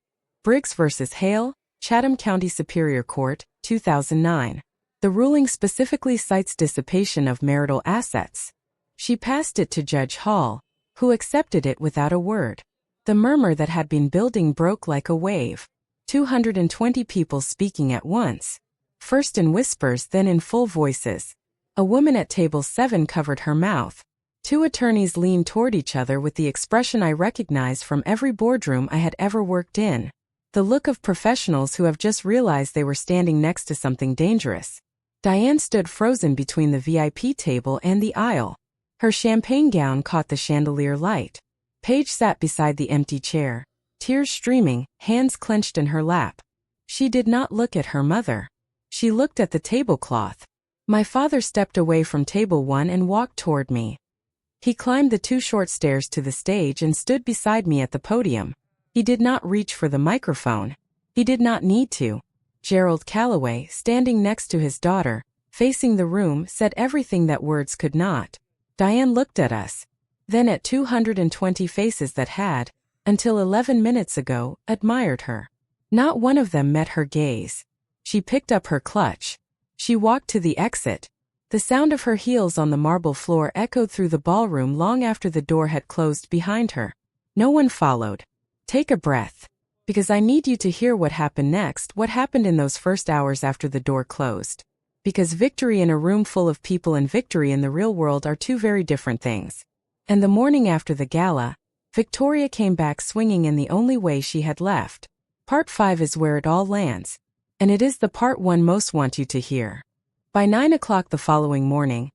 A: Briggs v. Hale, Chatham County Superior Court, 2009. The ruling specifically cites dissipation of marital assets. She passed it to Judge Hall, who accepted it without a word. The murmur that had been building broke like a wave. 220 people speaking at once. First in whispers, then in full voices. A woman at table 7 covered her mouth. Two attorneys leaned toward each other with the expression I recognized from every boardroom I had ever worked in. The look of professionals who have just realized they were standing next to something dangerous. Diane stood frozen between the VIP table and the aisle. Her champagne gown caught the chandelier light. Paige sat beside the empty chair, tears streaming, hands clenched in her lap. She did not look at her mother. She looked at the tablecloth. My father stepped away from table 1 and walked toward me. He climbed the 2 short stairs to the stage and stood beside me at the podium. He did not reach for the microphone. He did not need to. Gerald Calloway, standing next to his daughter, facing the room, said everything that words could not. Diane looked at us, then at 220 faces that had, until 11 minutes ago, admired her. Not one of them met her gaze. She picked up her clutch. She walked to the exit. The sound of her heels on the marble floor echoed through the ballroom long after the door had closed behind her. No one followed. Take a breath. Because I need you to hear what happened next, what happened in those first hours after the door closed. Because victory in a room full of people and victory in the real world are two very different things. And the morning after the gala, Victoria came back swinging in the only way she had left. Part 5 is where it all lands. And it is the part 1 most want you to hear. By 9 o'clock the following morning,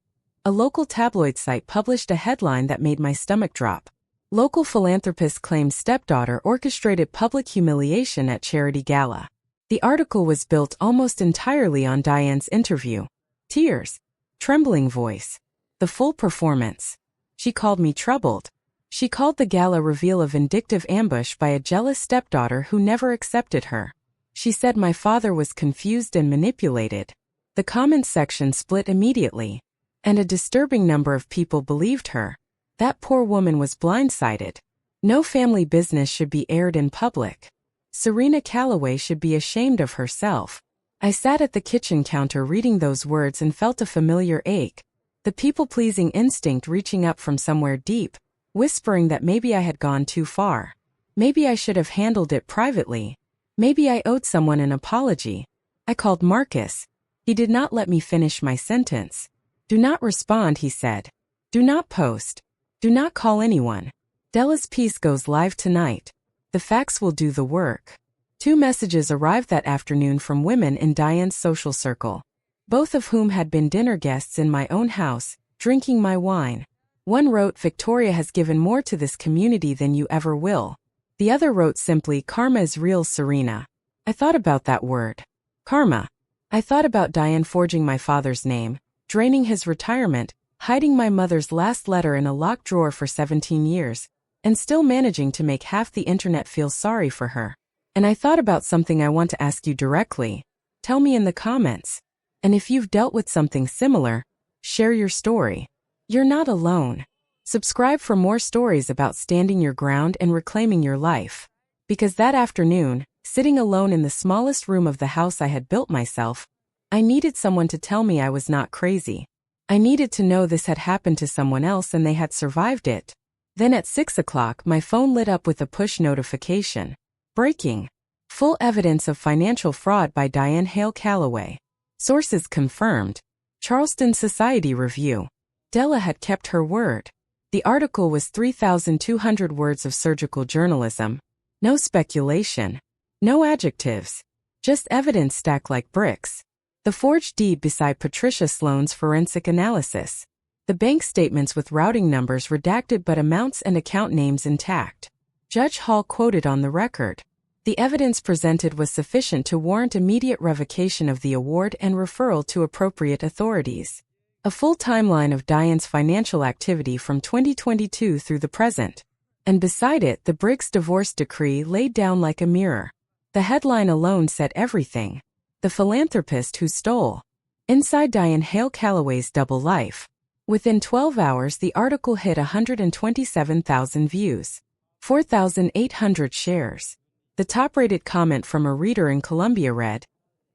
A: a local tabloid site published a headline that made my stomach drop. Local philanthropist claims stepdaughter orchestrated public humiliation at charity gala. The article was built almost entirely on Diane's interview. Tears. Trembling voice. The full performance. She called me troubled. She called the gala reveal a vindictive ambush by a jealous stepdaughter who never accepted her. She said my father was confused and manipulated. The comments section split immediately, and a disturbing number of people believed her. That poor woman was blindsided. No family business should be aired in public. Serena Calloway should be ashamed of herself. I sat at the kitchen counter reading those words and felt a familiar ache, the people-pleasing instinct reaching up from somewhere deep, whispering that maybe I had gone too far. Maybe I should have handled it privately. Maybe I owed someone an apology. I called Marcus. He did not let me finish my sentence. Do not respond, he said. Do not post. Do not call anyone. Della's piece goes live tonight. The facts will do the work. 2 messages arrived that afternoon from women in Diane's social circle, both of whom had been dinner guests in my own house, drinking my wine. One wrote, Victoria has given more to this community than you ever will. The other wrote simply, karma is real, Serena. I thought about that word. Karma. I thought about Diane forging my father's name, draining his retirement, hiding my mother's last letter in a locked drawer for 17 years, and still managing to make half the internet feel sorry for her. And I thought about something I want to ask you directly. Tell me in the comments. And if you've dealt with something similar, share your story. You're not alone. Subscribe for more stories about standing your ground and reclaiming your life. Because that afternoon, sitting alone in the smallest room of the house I had built myself, I needed someone to tell me I was not crazy. I needed to know this had happened to someone else and they had survived it. Then at 6 o'clock, my phone lit up with a push notification. Breaking. Full evidence of financial fraud by Diane Calloway. Sources confirmed. Charleston Society Review. Della had kept her word. The article was 3,200 words of surgical journalism. No speculation. No adjectives. Just evidence stacked like bricks. The forged deed beside Patricia Sloane's forensic analysis. The bank statements with routing numbers redacted but amounts and account names intact. Judge Hall quoted on the record. The evidence presented was sufficient to warrant immediate revocation of the award and referral to appropriate authorities. A full timeline of Diane's financial activity from 2022 through the present. And beside it, the Briggs divorce decree laid down like a mirror. The headline alone said everything. The philanthropist who stole. Inside Diane Calloway's double life. Within 12 hours, the article hit 127,000 views. 4,800 shares. The top-rated comment from a reader in Columbia read,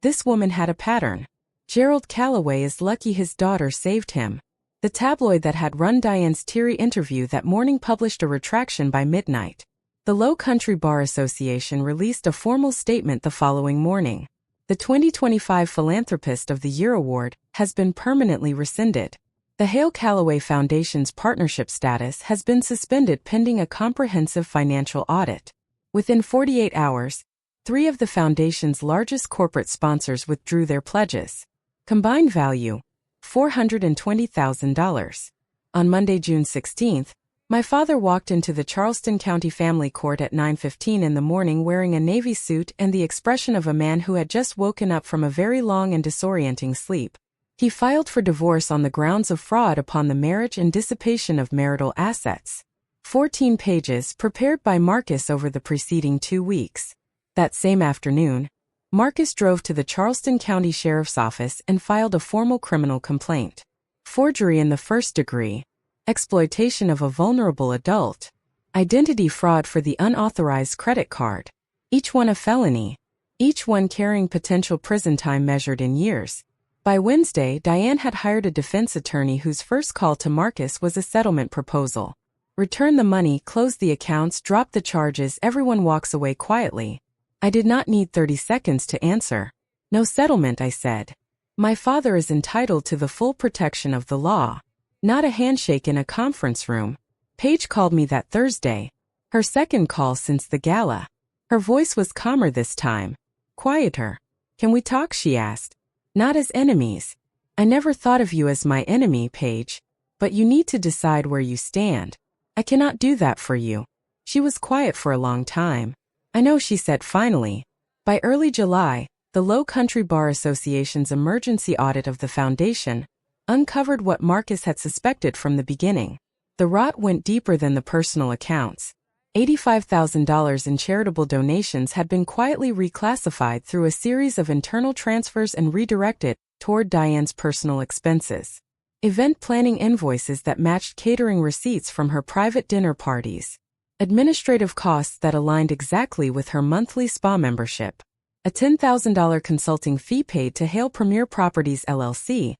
A: "This woman had a pattern. Gerald Calloway is lucky his daughter saved him." The tabloid that had run Diane's teary interview that morning published a retraction by midnight. The Low Country Bar Association released a formal statement the following morning. The 2025 Philanthropist of the Year award has been permanently rescinded. The Hale Calloway Foundation's partnership status has been suspended pending a comprehensive financial audit. Within 48 hours, 3 of the foundation's largest corporate sponsors withdrew their pledges. Combined value, $420,000. On Monday, June 16, my father walked into the Charleston County Family Court at 9:15 in the morning wearing a navy suit and the expression of a man who had just woken up from a very long and disorienting sleep. He filed for divorce on the grounds of fraud upon the marriage and dissipation of marital assets. 14 pages prepared by Marcus over the preceding 2 weeks. That same afternoon, Marcus drove to the Charleston County Sheriff's Office and filed a formal criminal complaint. Forgery in the first degree. Exploitation of a vulnerable adult. Identity fraud for the unauthorized credit card. Each one a felony. Each one carrying potential prison time measured in years. By Wednesday, Diane had hired a defense attorney whose first call to Marcus was a settlement proposal. Return the money, close the accounts, drop the charges, everyone walks away quietly. I did not need 30 seconds to answer. No settlement, I said. My father is entitled to the full protection of the law. Not a handshake in a conference room. Paige called me that Thursday. Her second call since the gala. Her voice was calmer this time. Quieter. Can we talk, she asked. Not as enemies. I never thought of you as my enemy, Paige. But you need to decide where you stand. I cannot do that for you. She was quiet for a long time. I know, she said finally. By early July, the Low Country Bar Association's emergency audit of the foundation uncovered what Marcus had suspected from the beginning. The rot went deeper than the personal accounts. $85,000 in charitable donations had been quietly reclassified through a series of internal transfers and redirected toward Diane's personal expenses. Event planning invoices that matched catering receipts from her private dinner parties. Administrative costs that aligned exactly with her monthly spa membership. A $10,000 consulting fee paid to Hale Premier Properties LLC,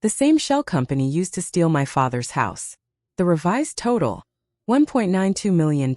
A: the same shell company used to steal my father's house. The revised total, $1.92 million.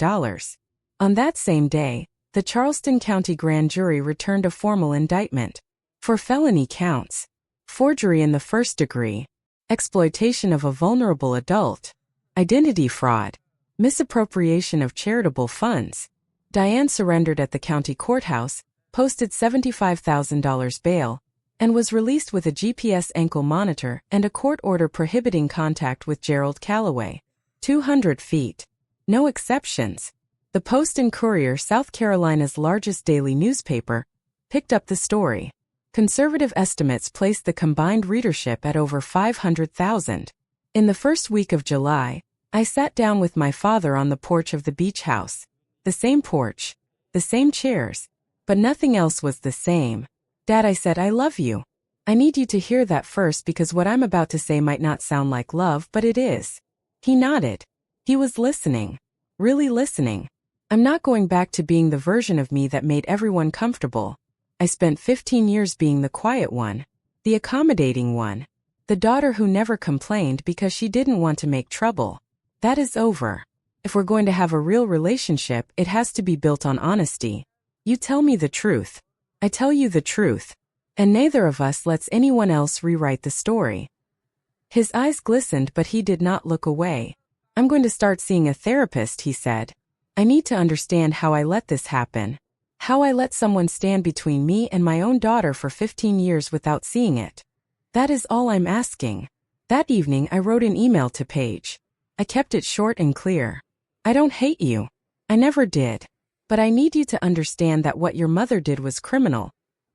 A: On that same day, the Charleston County Grand Jury returned a formal indictment. For felony counts. Forgery in the first degree. Exploitation of a vulnerable adult. Identity fraud. Misappropriation of charitable funds. Diane surrendered at the county courthouse, posted $75,000 bail, and was released with a GPS ankle monitor and a court order prohibiting contact with Gerald Calloway. 200 feet. No exceptions. The Post and Courier, South Carolina's largest daily newspaper, picked up the story. Conservative estimates placed the combined readership at over 500,000. In the first week of July, I sat down with my father on the porch of the beach house. The same porch, the same chairs, but nothing else was the same. Dad, I said, I love you. I need you to hear that first because what I'm about to say might not sound like love, but it is. He nodded. He was listening. Really listening. I'm not going back to being the version of me that made everyone comfortable. I spent 15 years being the quiet one, the accommodating one, the daughter who never complained because she didn't want to make trouble. That is over. If we're going to have a real relationship, it has to be built on honesty. You tell me the truth. I tell you the truth. And neither of us lets anyone else rewrite the story. His eyes glistened, but he did not look away. I'm going to start seeing a therapist, he said. I need to understand how I let this happen. How I let someone stand between me and my own daughter for 15 years without seeing it. That is all I'm asking. That evening I wrote an email to Paige. I kept it short and clear. I don't hate you. I never did. But I need you to understand that what your mother did was criminal.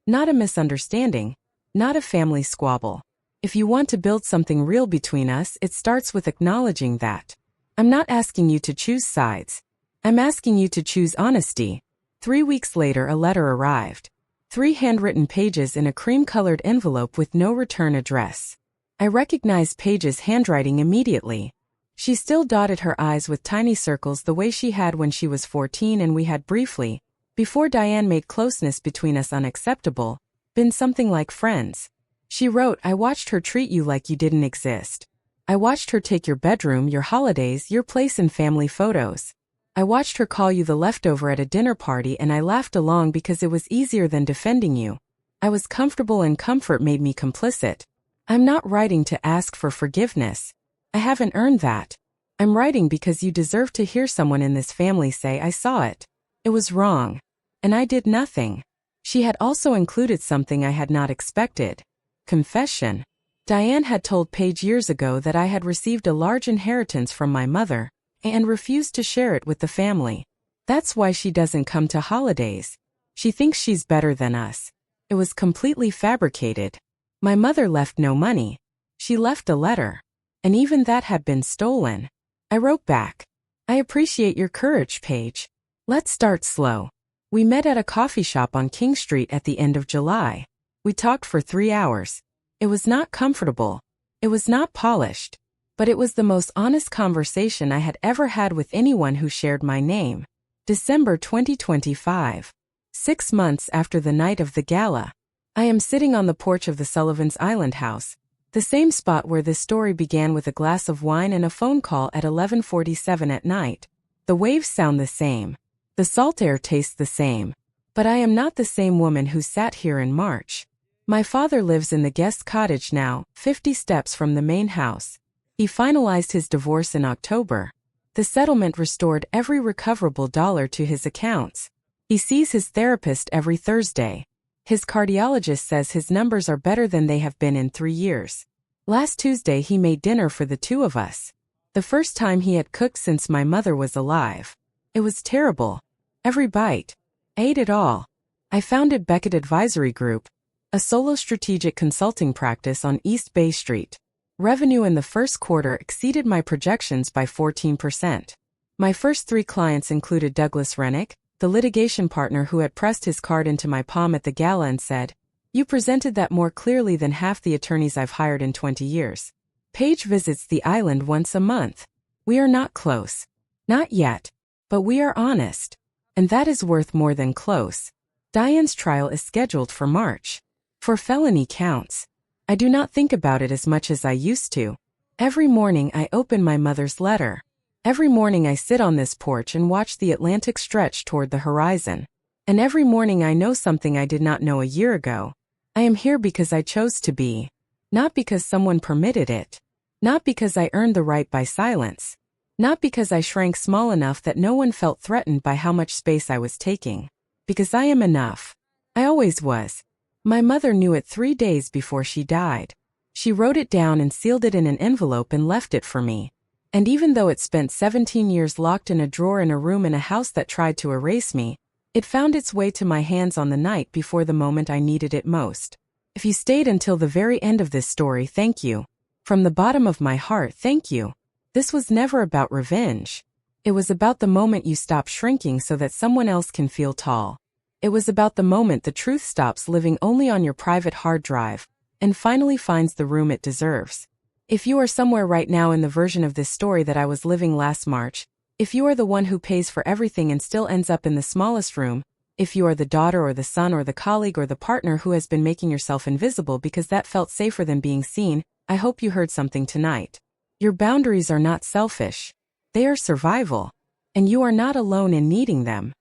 A: Not a misunderstanding. Not a family squabble. If you want to build something real between us, it starts with acknowledging that. I'm not asking you to choose sides. I'm asking you to choose honesty. 3 weeks later, a letter arrived. 3 handwritten pages in a cream-colored envelope with no return address. I recognized Paige's handwriting immediately. She still dotted her eyes with tiny circles the way she had when she was 14, and we had briefly, before Diane made closeness between us unacceptable, been something like friends. She wrote, I watched her treat you like you didn't exist. I watched her take your bedroom, your holidays, your place in family photos. I watched her call you the leftover at a dinner party, and I laughed along because it was easier than defending you. I was comfortable and comfort made me complicit. I'm not writing to ask for forgiveness. I haven't earned that. I'm writing because you deserve to hear someone in this family say I saw it. It was wrong. And I did nothing. She had also included something I had not expected. Confession. Diane had told Paige years ago that I had received a large inheritance from my mother and refused to share it with the family. That's why she doesn't come to holidays. She thinks she's better than us. It was completely fabricated. My mother left no money. She left a letter. And even that had been stolen. I wrote back. I appreciate your courage, Paige. Let's start slow. We met at a coffee shop on King Street at the end of July. We talked for 3 hours. It was not comfortable. It was not polished. But it was the most honest conversation I had ever had with anyone who shared my name. December 2025. 6 months after the night of the gala. I am sitting on the porch of the Sullivan's Island house. The same spot where this story began, with a glass of wine and a phone call at 11:47 at night. The waves sound the same. The salt air tastes the same. But I am not the same woman who sat here in March. My father lives in the guest cottage now, 50 steps from the main house. He finalized his divorce in October. The settlement restored every recoverable dollar to his accounts. He sees his therapist every Thursday. His cardiologist says his numbers are better than they have been in 3 years. Last Tuesday he made dinner for the 2 of us. The first time he had cooked since my mother was alive. It was terrible. Every bite. I ate it all. I founded Beckett Advisory Group, a solo strategic consulting practice on East Bay Street. Revenue in the first quarter exceeded my projections by 14%. My first 3 clients included Douglas Rennick, the litigation partner who had pressed his card into my palm at the gala and said, "You presented that more clearly than half the attorneys I've hired in 20 years. Paige visits the island once a month. We are not close. Not yet. But we are honest. And that is worth more than close." Diane's trial is scheduled for March. For felony counts. I do not think about it as much as I used to. Every morning I open my mother's letter. Every morning I sit on this porch and watch the Atlantic stretch toward the horizon. And every morning I know something I did not know a year ago. I am here because I chose to be. Not because someone permitted it. Not because I earned the right by silence. Not because I shrank small enough that no one felt threatened by how much space I was taking. Because I am enough. I always was. My mother knew it 3 days before she died. She wrote it down and sealed it in an envelope and left it for me. And even though it spent 17 years locked in a drawer in a room in a house that tried to erase me, it found its way to my hands on the night before the moment I needed it most. If you stayed until the very end of this story, thank you. From the bottom of my heart, thank you. This was never about revenge. It was about the moment you stop shrinking so that someone else can feel tall. It was about the moment the truth stops living only on your private hard drive. and finally finds the room it deserves. If you are somewhere right now in the version of this story that I was living last March, if you are the one who pays for everything and still ends up in the smallest room, if you are the daughter or the son or the colleague or the partner who has been making yourself invisible because that felt safer than being seen, I hope you heard something tonight. Your boundaries are not selfish. They are survival. And you are not alone in needing them.